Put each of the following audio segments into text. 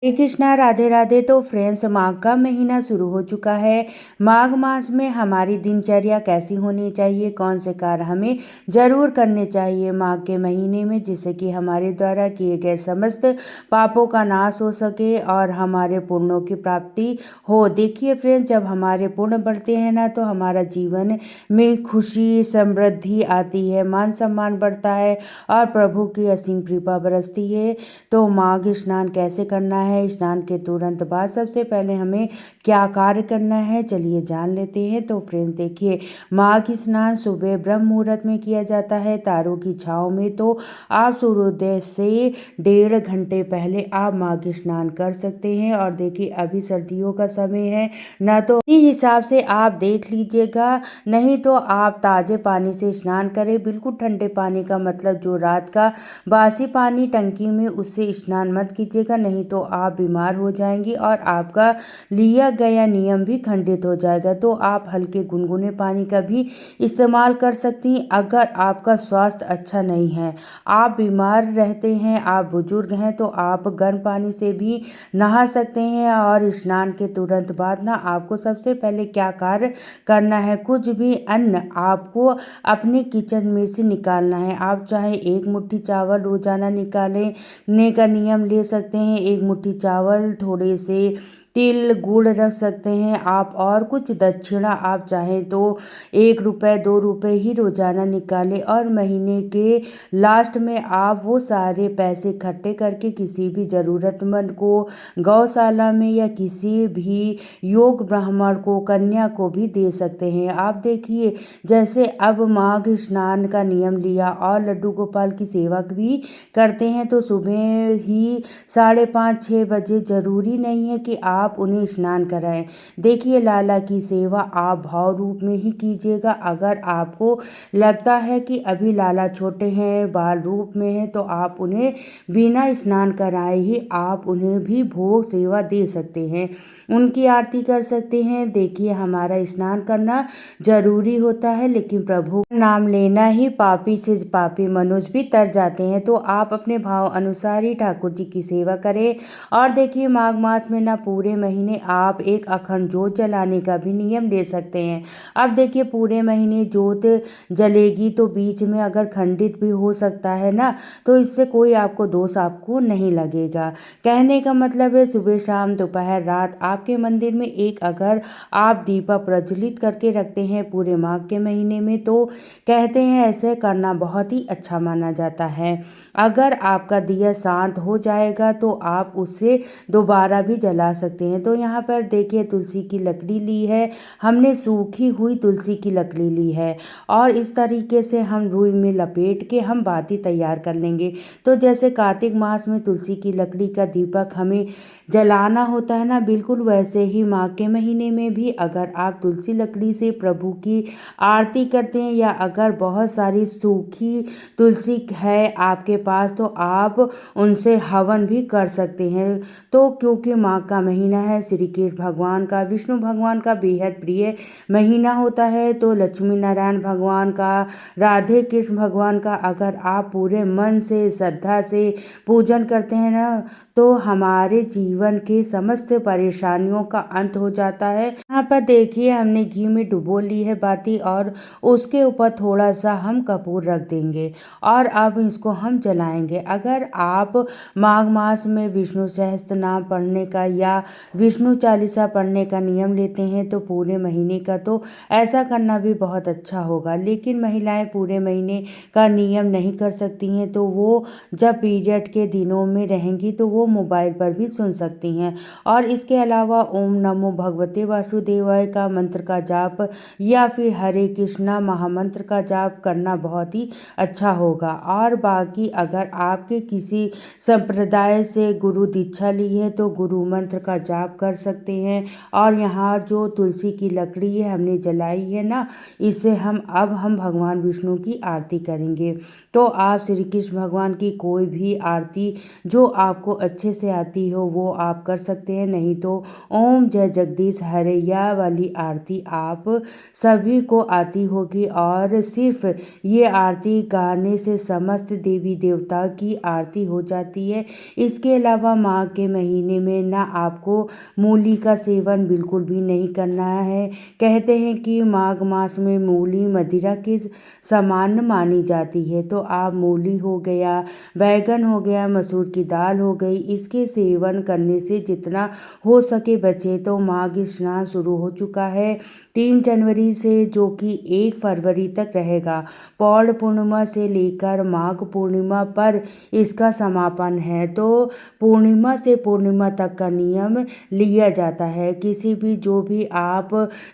हरे कृष्णा, राधे राधे। तो फ्रेंड्स, माघ का महीना शुरू हो चुका है। माघ मास में हमारी दिनचर्या कैसी होनी चाहिए, कौन से कार्य हमें जरूर करने चाहिए माघ के महीने में, जिससे कि हमारे द्वारा किए गए समस्त पापों का नाश हो सके और हमारे पुण्यों की प्राप्ति हो। देखिए फ्रेंड्स, जब हमारे पुण्य बढ़ते हैं ना, तो हमारा जीवन में खुशी समृद्धि आती है, मान सम्मान बढ़ता है और प्रभु की असीम कृपा बरसती है। तो माघ स्नान कैसे करना है, स्नान के तुरंत बाद सबसे पहले हमें क्या कार्य करना है, चलिए जान लेते हैं। तो फ्रेंड्स देखिए, माघ स्नान सुबह ब्रह्म मुहूर्त में किया जाता है, तारों की छाँव में। तो आप सूर्योदय से 1.5 घंटे पहले आप माघ स्नान कर सकते हैं। और देखिए, अभी सर्दियों का समय है ना, तो इसी हिसाब से आप देख लीजिएगा, नहीं तो आप ताज़े पानी से स्नान करें। बिल्कुल ठंडे पानी का मतलब जो रात का बासी पानी टंकी में, उससे स्नान मत कीजिएगा, नहीं तो आप बीमार हो जाएंगी और आपका लिया गया नियम भी खंडित हो जाएगा। तो आप हल्के गुनगुने पानी का भी इस्तेमाल कर सकती हैं अगर आपका स्वास्थ्य अच्छा नहीं है, आप बीमार रहते हैं, आप बुजुर्ग हैं, तो आप गर्म पानी से भी नहा सकते हैं। और स्नान के तुरंत बाद ना आपको सबसे पहले क्या कार्य करना है, कुछ भी अन्न आपको अपने किचन में से निकालना है। आप चाहे एक मुट्ठी चावल रोजाना निकालें ने का नियम ले सकते हैं। एक मुट्ठी चावल, थोड़े से तिल गुड़ रख सकते हैं आप, और कुछ दक्षिणा आप चाहें तो 1 रुपये 2 रुपये ही रोजाना निकालें। और महीने के लास्ट में आप वो सारे पैसे इकट्ठे करके किसी भी ज़रूरतमंद को, गौशाला में, या किसी भी योग ब्राह्मण को, कन्या को भी दे सकते हैं। आप देखिए, जैसे अब माघ स्नान का नियम लिया और लड्डू गोपाल की सेवा भी करते हैं, तो सुबह ही 5:30-6 बजे, ज़रूरी नहीं है कि आप उन्हें स्नान कराएं। देखिए, लाला की सेवा आप भाव रूप में ही कीजिएगा। अगर आपको लगता है कि अभी लाला छोटे हैं, बाल रूप में हैं, तो आप उन्हें बिना स्नान कराए ही आप उन्हें भी भोग सेवा दे सकते हैं, उनकी आरती कर सकते हैं। देखिए, हमारा स्नान करना जरूरी होता है, लेकिन प्रभु का नाम लेना ही पापी से पापी मनुष्य भी तर जाते हैं। तो आप अपने भाव अनुसार ही ठाकुर जी की सेवा करें। और देखिए, माघ मास में ना पूरे महीने आप एक अखंड जोत जलाने का भी नियम ले सकते हैं। अब देखिए, पूरे महीने जोत जलेगी तो बीच में अगर खंडित भी हो सकता है ना, तो इससे कोई आपको दोष आपको नहीं लगेगा। कहने का मतलब है, सुबह शाम दोपहर रात आपके मंदिर में एक अगर आप दीपक प्रज्वलित करके रखते हैं पूरे माघ के महीने में, तो कहते हैं ऐसे करना बहुत ही अच्छा माना जाता है। अगर आपका दिया शांत हो जाएगा तो आप उससे दोबारा भी जला सकते हैं। तो यहाँ पर देखिए, तुलसी की लकड़ी ली है, हमने सूखी हुई तुलसी की लकड़ी ली है, और इस तरीके से हम रुई में लपेट के हम बाती तैयार कर लेंगे। तो जैसे कार्तिक मास में तुलसी की लकड़ी का दीपक हमें जलाना होता है ना, बिल्कुल वैसे ही माघ के महीने में भी अगर आप तुलसी लकड़ी से प्रभु की आरती करते हैं, या अगर बहुत सारी सूखी तुलसी है आपके पास, तो आप उनसे हवन भी कर सकते हैं। तो क्योंकि माघ का महीना है, श्री कृष्ण भगवान का, विष्णु भगवान का बेहद प्रिय महीना होता है, तो लक्ष्मी नारायण भगवान का, राधे कृष्ण भगवान का अगर आप पूरे मन से श्रद्धा से पूजन करते हैं ना, तो हमारे जीवन के समस्त परेशानियों का अंत हो जाता है। यहाँ पर देखिए, हमने घी में डुबो ली है बाती, और उसके ऊपर थोड़ा सा हम कपूर रख देंगे, और अब इसको हम जलाएंगे। अगर आप माघ मास में विष्णु सहस्त्र नाम पढ़ने का या विष्णु चालीसा पढ़ने का नियम लेते हैं, तो पूरे महीने का तो ऐसा करना भी बहुत अच्छा होगा। लेकिन महिलाएं पूरे महीने का नियम नहीं कर सकती हैं, तो वो जब पीरियड के दिनों में रहेंगी तो वो मोबाइल पर भी सुन सकती हैं। और इसके अलावा ओम नमो भगवते वासुदेवाय का मंत्र का जाप, या फिर हरे कृष्णा महामंत्र का जाप करना बहुत ही अच्छा होगा। और बाकी अगर आपके किसी संप्रदाय से गुरु दीक्षा ली है, तो गुरु मंत्र का जाप कर सकते हैं। और यहाँ जो तुलसी की लकड़ी है हमने जलाई है ना, इसे हम भगवान विष्णु की आरती करेंगे। तो आप श्री कृष्ण भगवान की कोई भी आरती जो आपको अच्छी अच्छे से आती हो वो आप कर सकते हैं, नहीं तो ओम जय जगदीश हरैया वाली आरती आप सभी को आती होगी। और सिर्फ ये आरती गाने से समस्त देवी देवता की आरती हो जाती है। इसके अलावा माघ के महीने में ना आपको मूली का सेवन बिल्कुल भी नहीं करना है। कहते हैं कि माघ मास में मूली मदिरा के समान मानी जाती है। तो आप मूली हो गया, बैगन हो गया, मसूर की दाल हो गई, इसके सेवन करने से जितना हो सके बचे। तो माघ स्नान शुरू हो चुका है 3 जनवरी से, जो कि 1 फरवरी तक रहेगा। पौष पूर्णिमा से लेकर माघ पूर्णिमा पर इसका समापन है। तो पूर्णिमा से पूर्णिमा तक का नियम लिया जाता है। किसी भी जो भी आप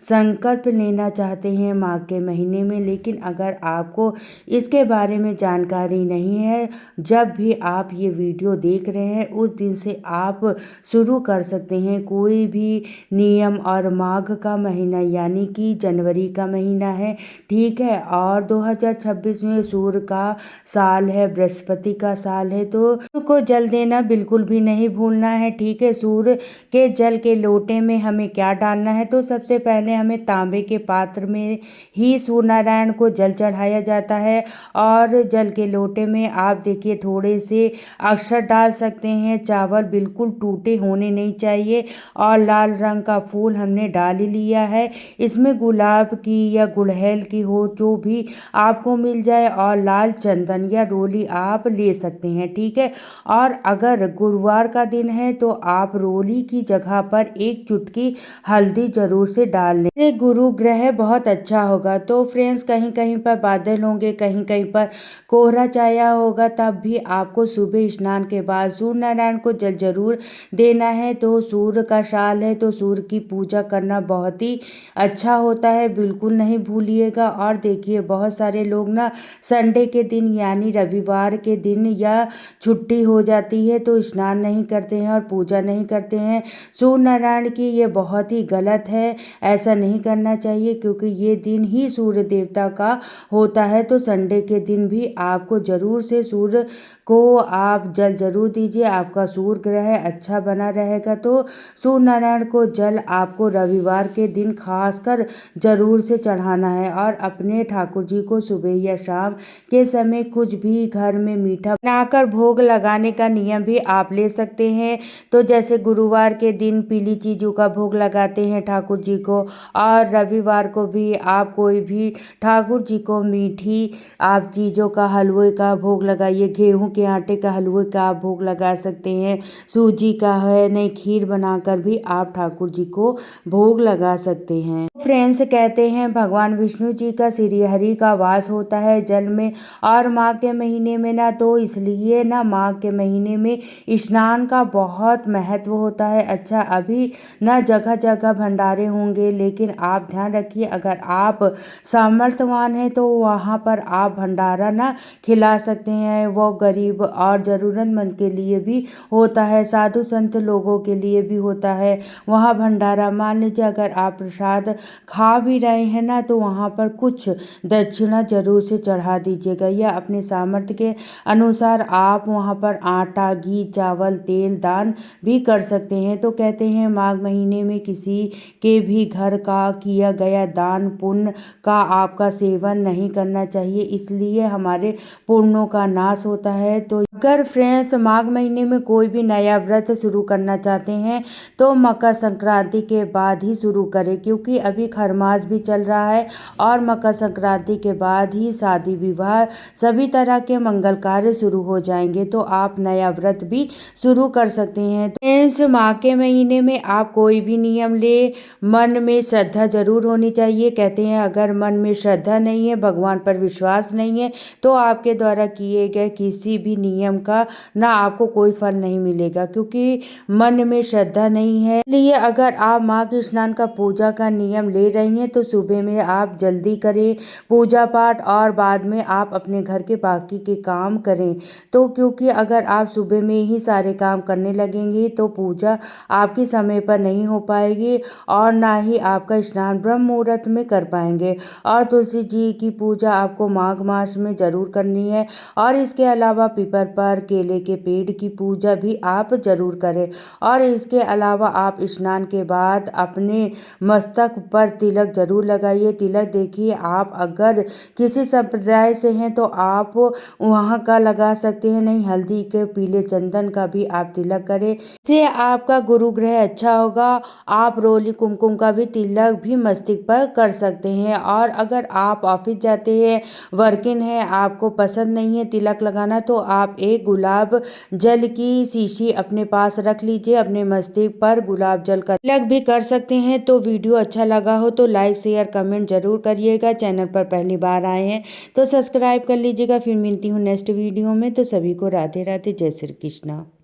संकल्प लेना चाहते हैं माघ के महीने में, लेकिन अगर आपको इसके बारे में जानकारी नहीं है, जब भी आप ये वीडियो देख रहे हैं उस दिन से आप शुरू कर सकते हैं कोई भी नियम। और माघ का महीना यानी कि जनवरी का महीना है, ठीक है। और 2026 में सूर्य का साल है, बृहस्पति का साल है, तो सूर्य को जल देना बिल्कुल भी नहीं भूलना है, ठीक है। सूर्य के जल के लोटे में हमें क्या डालना है, तो सबसे पहले हमें तांबे के पात्र में ही सूर्य नारायण को जल चढ़ाया जाता है। और जल के लोटे में आप देखिए थोड़े से अक्षर डाल सकते हैं। चावल बिल्कुल टूटे होने नहीं चाहिए। और लाल रंग का फूल हमने डाल ही लिया है। इसमें गुलाब की या गुड़हल की हो, जो भी आपको मिल जाए। और लाल चंदन या रोली आप ले सकते हैं, ठीक है। और अगर गुरुवार का दिन है तो आप रोली की जगह पर 1 चुटकी हल्दी जरूर से डाल लें, इससे गुरु ग्रह बहुत अच्छा होगा। तो फ्रेंड्स, कहीं कहीं पर बादल होंगे, कहीं कहीं पर कोहरा छाया होगा, तब भी आपको सुबह स्नान के बाद सूर्य नारायण को जल जरूर देना है। तो सूर्य का साल है तो सूर्य की पूजा करना बहुत ही अच्छा होता है, बिल्कुल नहीं भूलिएगा। और देखिए बहुत सारे लोग ना संडे के दिन यानी रविवार के दिन या छुट्टी हो जाती है तो स्नान नहीं करते हैं और पूजा नहीं करते हैं सूर्य नारायण की। ये बहुत ही गलत है, ऐसा नहीं करना चाहिए, क्योंकि ये दिन ही सूर्य देवता का होता है। तो संडे के दिन भी आपको जरूर से सूर्य को आप जल जरूर दीजिए, आपका सूर्य ग्रह अच्छा बना रहेगा। तो सूर्य नारायण को जल आपको रविवार के दिन खासकर जरूर से चढ़ाना है। और अपने ठाकुर जी को सुबह या शाम के समय कुछ भी घर में मीठा बनाकर भोग लगाने का नियम भी आप ले सकते हैं। तो जैसे गुरुवार के दिन पीली चीज़ों का भोग लगाते हैं ठाकुर जी को, और रविवार को भी आप कोई भी ठाकुर जी को मीठी आप चीज़ों का हलवे का भोग लगाइए। गेहूं के आटे का हलवे का आप भोग लगा सकते हैं, सूजी का है, नहीं खीर बनाकर भी आप ठाकुर जी को भोग लगा सकते हैं। फ्रेंड्स, कहते हैं भगवान विष्णु जी का श्री हरि का वास होता है जल में। और माघ के महीने में ना, तो इसलिए ना माघ के महीने में स्नान का बहुत महत्व होता है। अच्छा, अभी ना जगह जगह भंडारे होंगे, लेकिन आप ध्यान रखिए अगर आप सामर्थ्यवान हैं तो वहाँ पर आप भंडारा ना खिला सकते हैं। वो गरीब और ज़रूरतमंद के लिए भी होता है, साधु संत लोगों के लिए भी होता है वहाँ भंडारा। मान लीजिए अगर आप प्रसाद खा भी रहे हैं ना, तो वहाँ पर कुछ दक्षिणा जरूर से चढ़ा दीजिएगा, या अपने सामर्थ्य के अनुसार आप वहाँ पर आटा, घी, चावल, तेल दान भी कर सकते हैं। तो कहते हैं माघ महीने में किसी के भी घर का किया गया दान पुण्य का आपका सेवन नहीं करना चाहिए, इसलिए हमारे पुण्यों का नाश होता है। तो अगर फ्रेंड्स माघ महीने में कोई भी नया व्रत शुरू करना चाहते हैं तो मकर संक्रांति के बाद ही शुरू करें, क्योंकि अभी खरमास भी चल रहा है और मकर संक्रांति के बाद ही शादी विवाह सभी तरह के मंगल कार्य शुरू हो जाएंगे। तो आप नया व्रत भी शुरू कर सकते हैं। तो इस माह के महीने में आप कोई भी नियम ले, मन में श्रद्धा जरूर होनी चाहिए। कहते हैं अगर मन में श्रद्धा नहीं है, भगवान पर विश्वास नहीं है, तो आपके द्वारा किए गए किसी भी नियम का ना आपको कोई फल नहीं मिलेगा, क्योंकि मन में श्रद्धा नहीं है। इसलिए अगर आप माघ स्नान का पूजा का नियम ले रही हैं तो सुबह में आप जल्दी करें पूजा पाठ, और बाद में आप अपने घर के बाकी के काम करें। तो क्योंकि अगर आप सुबह में ही सारे काम करने लगेंगे तो पूजा आपकी समय पर नहीं हो पाएगी, और ना ही आपका स्नान ब्रह्म मुहूर्त में कर पाएंगे। और तुलसी जी की पूजा आपको माघ मास में जरूर करनी है। और इसके अलावा पीपल पर केले के पेड़ की पूजा भी आप जरूर करें। और इसके अलावा आप स्नान के बाद अपने मस्तक पर तिलक जरूर लगाइए। तिलक देखिए, आप अगर किसी संप्रदाय से हैं तो आप वहाँ का लगा सकते हैं, नहीं हल्दी के पीले चंदन का भी आप तिलक करें। इससे आपका गुरु ग्रह अच्छा होगा। आप रोली कुमकुम का भी तिलक भी मस्तक पर कर सकते हैं। और अगर आप ऑफिस जाते हैं, वर्किंग है, आपको पसंद नहीं है तिलक लगाना, तो आप एक गुलाब जल की शीशी अपने पास रख लीजिए। अपने मस्तक पर गुलाब जल का तिलक भी कर सकते हैं। तो वीडियो अच्छा लगा हो तो लाइक शेयर कमेंट जरूर करिएगा। चैनल पर पहली बार आए हैं तो सब्सक्राइब कर लीजिएगा। फिर मिलती हूँ नेक्स्ट वीडियो में। तो सभी को राधे राधे, जय श्री कृष्णा।